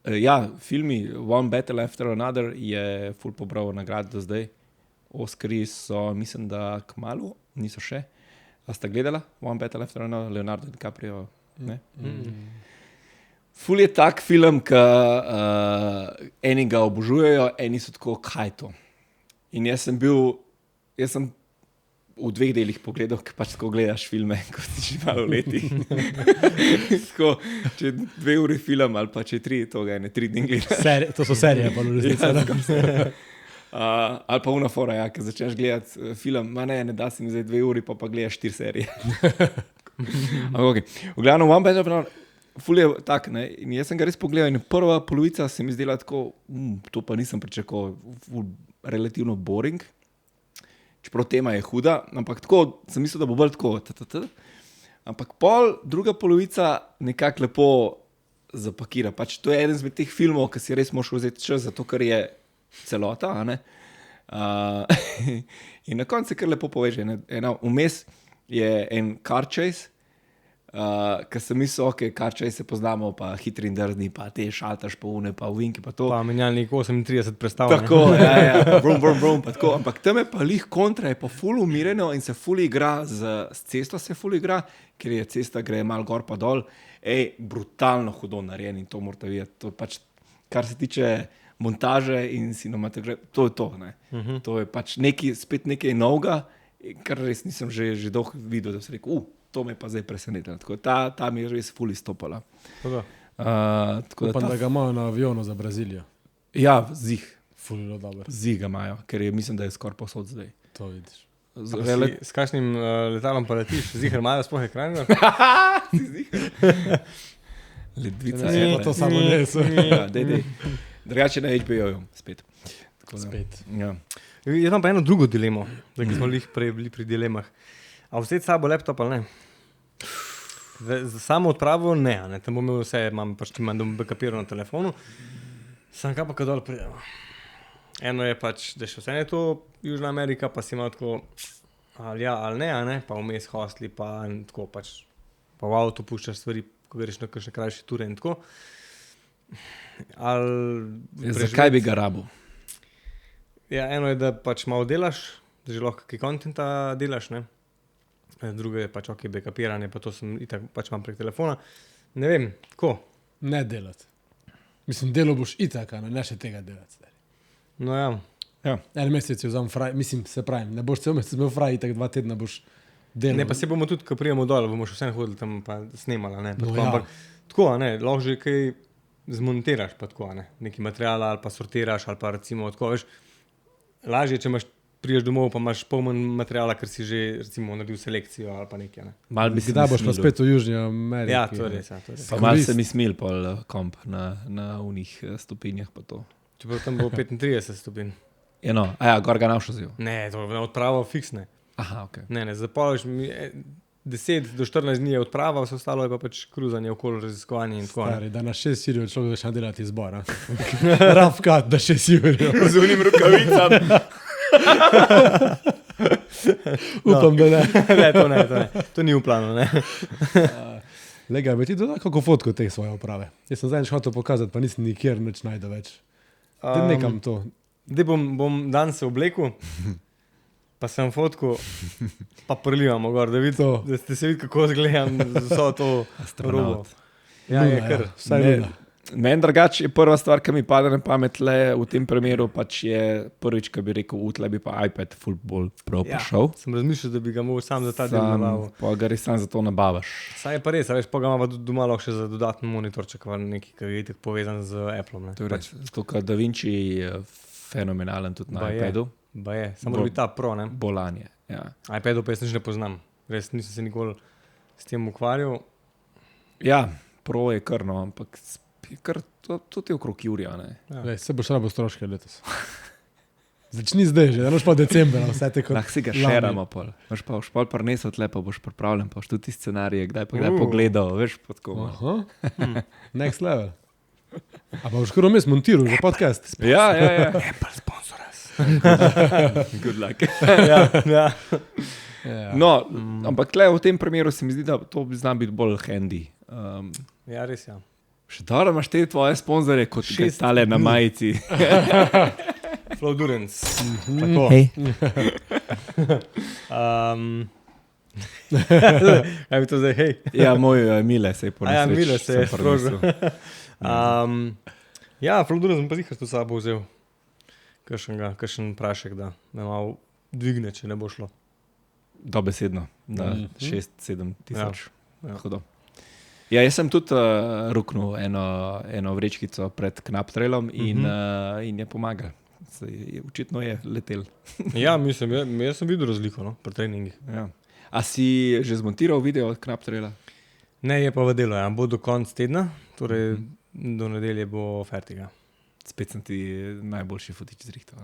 ja, filmi One Battle After Another je ful pobral nagrad do zdaj. Oskarji so, mislim, da kmalu, niso še. A ste gledala One Better Left Alone, Leonardo DiCaprio? Ne? Ful je tak film, ki eni ga obožujejo, eni so tako, kaj to. In jaz sem v 2 delih pogledal, ker pač tako gledaš filme, ko si že malo leti. Tako, če 2 uri film ali pa če 3, to ga je ne 3 dni gledaš. To so serije, pa v resnici. Ali pa unafora, ja, ker začneš gledati film, ne da si mi zdaj 2 uri, pa gledaš 4 serije. Okay. V glavnem, One Better Left Alone, ful je tak, ne, in jaz sem ga res pogledal in prva polovica se mi zdela tako, to pa nisem pričakoval, relativno boring. Čeprav tema je huda, ampak tako sem mislil, da bo bolj tako. Ampak druga polovica nekako lepo zapakira. Pač to je eden izmed teh filmov, ki si res moraš vzeti čas, zato ker je celota. In na koncu se kar lepo poveže. Vmes je en car chase, ker sem mislil, ok, car chase se poznamo, pa hitri in drzni, pa te šaltaš po une, pa uvinki, pa to. Pa menjalnik 38 predstav. Tako, ja, brum, pa tako. Ampak tam je pa lih kontra, je pa ful umireno in se ful igra, s cesto se ful igra, ker je cesta gre malo gor pa dol. Brutalno hudo narejen in to morate videti. To pač, kar se tiče montaže in cinematografije, to je to. To je pač spet nekaj novega, kar res nisem že dolgo videl, da sem rekel, to me pa zdaj presenetilo. Tako ta mi je res ful izstopala. Upam, da ga imajo na avionu za Brazilijo. Ja, zih. Ful je dober. Zih ga imajo, ker mislim, da je skoraj posod zdaj. To vidiš. S kakšnim letalom pa letiš? Zihar imajo sploh ekran? Si zihar? Ledvica je. To samo ne so. Ja, dej. Drugače na HBO-ju, spet. Spet. Ja. Jaz imam pa eno drugo dilemo, da smo lih prej bili pri dilemah. A vzeti sabo laptop ali ne? Za samo odpravo ne. Tam bom imel vse, imam backupiral na telefonu. Sam kaj pa kaj dol pridemo. Eno je pač, da še vse ne to Južna Amerika, pa si imel tako ali ja ali ne, pa vmes hostli, pa tako pač pa v avtu puščaš stvari, ko greš na kakšne krajše ture in tako. Zakaj bi ga rabil? Ja, eno je, da pač malo delaš, da že lahko kaj kontenta delaš, ne. Drugo je pač ok, backupiranje, pa to sem itak pač imam prek telefona. Ne vem, ko? Ne delati. Mislim, delo boš itak, ne še tega delati. No ja. En mesec je vzam fraj, mislim, se pravim, ne boš cel mesec imel fraj, itak 2 tedna boš delal. Ne, pa se bomo tudi, ko prijemo dol, bomo še vse hodili tam pa snemala, ne. No, tako, ampak tako, ne, lahko že kaj zmontiraš pa tako, ne. Neki materiala ali pa sortiraš ali pa recimo tako, veš, lažje, če priješ domov, pa imaš pol manj materiala, ker si že recimo naredil selekcijo ali pa nekaj, ne. Kdaj boš pa spet v Južni Ameriki? Ja, to je res, ja, to je res. Pa malo se mi smil pol komp na unih stopinjah pa to. Čeprav tam bo 35 stopinj. Gor ga navšel zil. Ne, to je odprava fiksne. Aha, ok. Ne, zapolaš 10 do 14 dni je odprava, vse ostalo je pa pač kruzanje okoli raziskovanje in tako. Stari, da na 6 ur človek začne delati izbor, Rough cut, da 6 ur. Z unim rukavicam. Upam, da ne. Ne, to ni v planu, ne. Lega, bi ti dodal kako fotko te svoje oprave? Jaz sem zadnjič hotel pokazati, pa nisem nikjer nič najdel več. Nekam to. Zdaj bom dan se oblekel, pa sem fotko, pa prelivamo gor, da ste se videli, kako zgledam z vso to robo. Ja, je kar. Vsaj nuna. Meni drugače je prva stvar, ki mi pade na pamet v tem primeru, pač je prvič, ki bi rekel, tle bi pa iPad ful bolj prav prišel. Sem razmišljal, da bi ga mogel sam za ta del nabavil. Pa ga res sam za to nabavaš. Saj je pa res, veš, pa ga ima doma lahko še za dodatni monitorček, nekaj, ki je itak povezan z Appleom. To je res, zato ker DaVinci je fenomenalen tudi na iPadu. Ba je, samo da bi ta Pro, ne? Bolanje, ja. iPadu pa jaz nič ne poznam. Res nisem se nikoli s tem ukvarjal. Ja, Pro je kar, no, ampak to je okrog Jurija, ne. Ja. Se boš rabo stroške letos. Začni zdaj že, da noš pa decembra, vse te kot lahko si ga šeramo pol. Boš pa pol prinesel tle, pa boš pripravljen, pa boš tudi ti scenarije, kdaj pogledal, veš, pod komu. Next level. A pa boš kar vmes montiral, že podcast. Ja. Apple sponsor us. Good luck. Ja. No, ampak tle v tem primeru se mi zdi, da to zna biti bolj handy. Ja, res, ja. Še dobro imaš te tvoje sponzorje, kot še tale na majici. Flowdurance. Tako. Hej. Kaj bi to zdaj, hej? Ja, moj Mile se je Ja, ponesreč. Mile se je sem sprožil. premislil. Ja, Flowdurance sem pa zihar to sabo vzel. Kakšen prašek, da me malo dvigne, če ne bo šlo. Dobesedno, na Mhm. 6-7 tisoč. Ja. Hudo. Ja, jaz sem tudi ruknil eno vrečkico pred Knap Trailom in je pomagal. Očitno je letel. Ja, mislim, jaz sem videl razliko, no, pri treningih. Ja. A si že zmontiral video od Knap Traila? Ne, je pa v delu, ja. Bo do konca tedna, torej do nedelje bo fertiga. Spet sem ti najboljši footage zrihtal.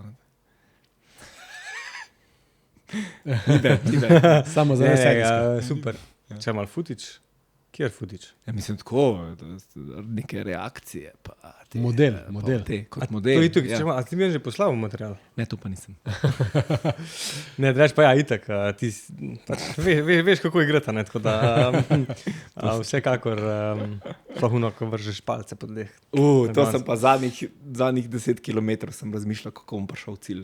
Samo za vse. Super. Če malo futič, kjer futič? Ja, mislim tako, neke reakcije. Pa te, Model, pa model. Te, kot To model. je itak, Ja. a ti mi je že poslal material? Ne, to pa nisem. Ne, reč pa ja, itak, ti pač, veš, kako igrata, ne, tako da vsekakor plahuno, ko vržeš palce pod deh. To sem pa zadnjih 10 km sem razmišljal, kako bom prišel v cilj.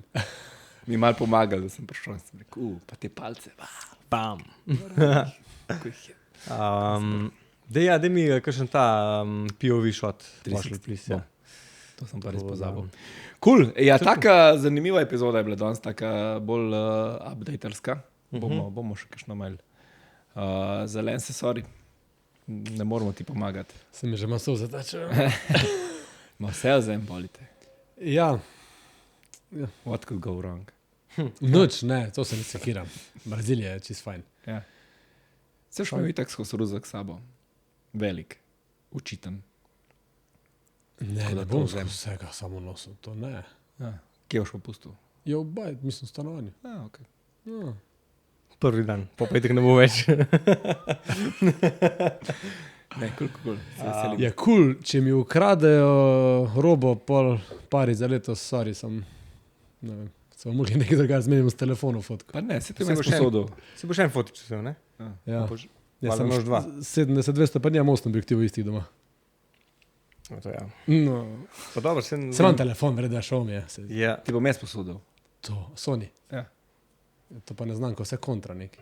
Mi je malo pomagal, da sem prišel in sem rekel, pa te palce, Bam. kako jih je. Dej mi kakšen ta POV shot. 360, pošlji, please, ja. To sem pa res To, pozabil. Cool. Ja, taka zanimiva epizoda je bila danes, taka bolj updaterska. Bomo še kakšno mail. Zelen se, sorry. Ne moramo ti pomagati. Se mi že maso zatačajo. Ma vse vzem, bolite. Ja, What could go wrong? noč, ne, to se ne sekiram. Brazilija je čist fajn. Ja. Se šlo mi tako skozi ruzak sabo. Velik, učiten. Ne, Tako da ne to bom vzem. skozi vsega samo nosil, to ne. Ja. Kje boš pa pustil? Je v bajt, mislim, stanovanju. Ja, okay. Ja. Prvi dan, po petek ne bo več. Ne, cool. Se veselim. Je kul, če mi ukradejo robo, pol pari za letos, sorry, sem, ne vem, smo mogli nekaj drugega zmenimo s telefonom fotko. Pa ne, se ti Si boš boš še- posodil. Si bo še en fotič vzel, ne? Ja, Boš- ja valjda sem imaš dva. 70-200, pa nimam 8 objektivov istih doma. To ja. No, Pa dobro, se imam telefon, vreda šel mi je. Ja, Ti bom jaz posodil. To, Sony. Ja. To pa ne znam, ko vse kontra neki.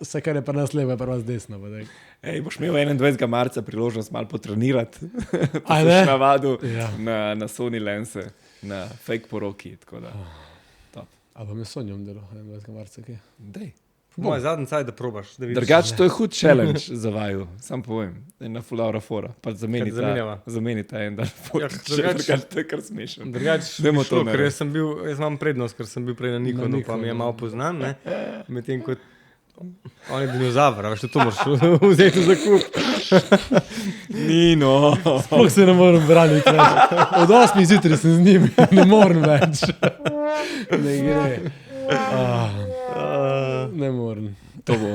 Vse, kar je pa nas levo, je pa nas desno. Pa daj. Ej, boš imel 21. marca priložnost malo potrenirati. A Pa ne? boš navadil Ja. na Sony lense, na fake poroki. Tako da, top. A pa me Sonjom delo, 21. marca, kaj? Dej. moj zadnji cajt, da probaš. Da vidiš. Drugače, to je hud challenge za vaju, sam povem. Ena fulaura fora. Pa zamenjava? zamenita en dan. drugače- To je kar smešno. Drugače, Dajmo bi to šlo, ker narediti. jaz imam prednost, ker sem bil prej na Nikonu, pa mi je malo poznan, ne? Medtem ko on je dinozaver, a veš, to moraš vzeti za kup. Nino. Sploh se ne morem braniti več. Od 8 zjutraj sem z njimi, ne morem več. Ne gre. Ne morem.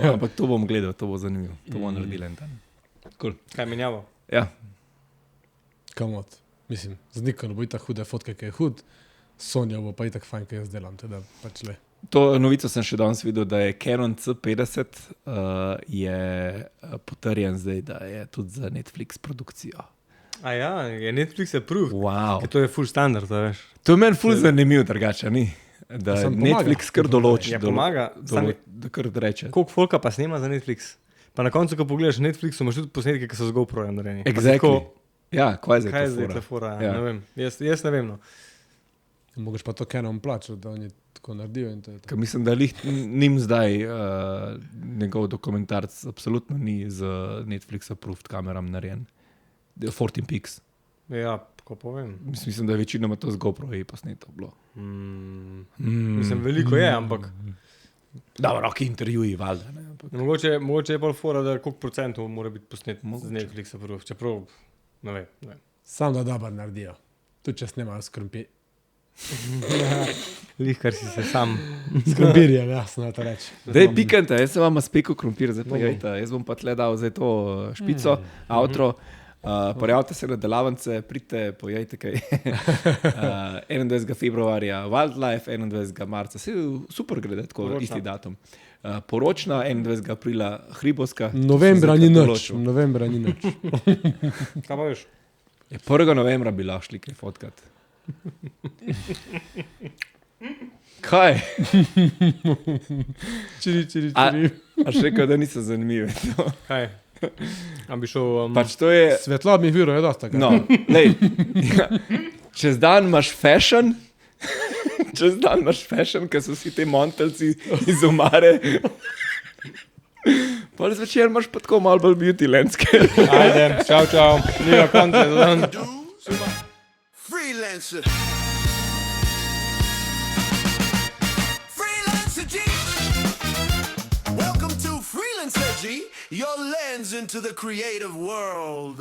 Ampak to bom gledal, to bo zanimivo. To bom naredil en dan. Cool. Kaj menjavo? Ja, Kamot. Mislim, z Nikonom bo itak hude fotke, ki je hud. Sonja bo pa itak fajn, ki jaz delam, teda pač le. to novico sem še danes videl, da je Canon C50 je potrjen zdaj, da je tudi za Netflix produkcijo. A ja, je Netflix approved. Wow. Ker to je full standard, a veš. To je meni ful zanimivo, drugače, ni? Da Samo pomaga. Netflix kar določi. Ja, pomaga. Da kar reče. Koliko folka pa snema za Netflix? Pa na koncu, ko pogledaš Netflix, imaš tudi posnetke, ki so z GoPro-jem narejeni. Pa si Exactly. tako, Ja, kaj je Kaj je zdaj zdaj to ta fora? Ja. Ne vem. Jaz ne vem. No. Mogoče pa to Canon plačati, da oni tako naredijo in to je to. Ker mislim, da njim zdaj njegov dokumentarc absolutno ni z Netflix approved kameram narejen. 14 Pix. Ja, ko povem. Mislim, da je večinoma to z GoPro-ji posneto bilo. Mislim, veliko je, ampak Dobro, roki intervjuji, valjda. Ne, ampak. mogoče je bolj fora, da koliko procentov mora biti posnet Mogoče. z Netflix approved. Čeprav, ne vem. Ne vem. Sam da dobar naredijo. Tudi če snemajo s krompirjem. Lih, kar si se sam. S krompirjem, jasno, to reči. Dej, pikante, jaz sem vam spekel krompir, zdaj pa jajta. Jaz bom pa tle dal zdaj to špico, outro. Pojavite se na delavnice, pridite, pojejte kaj. 21. februarja Wildlife, 21. marca, se super gre, tako Poročna. isti datum. Poročna, 21. aprila Hribovska. Novembra ni Zdaj nič. določil. Novembra ni nič. Kaj pa veš? 1. novembra bi lahko šli kaj fotkat. Kaj? Čiri. A še rekel, da niso zanimive. No. Kaj? A bi šel... Pač to je... Svetlobnih virov je dosta. No, lej, ja. Čez dan imaš fashion, ker so vsi te montelci iz omare. Pa zvečer imaš pa tako malo bolj beauty landscape. Ajde, čau, nima konca za dan. Freelancer. Welcome to Freelancer G, your lens into the creative world.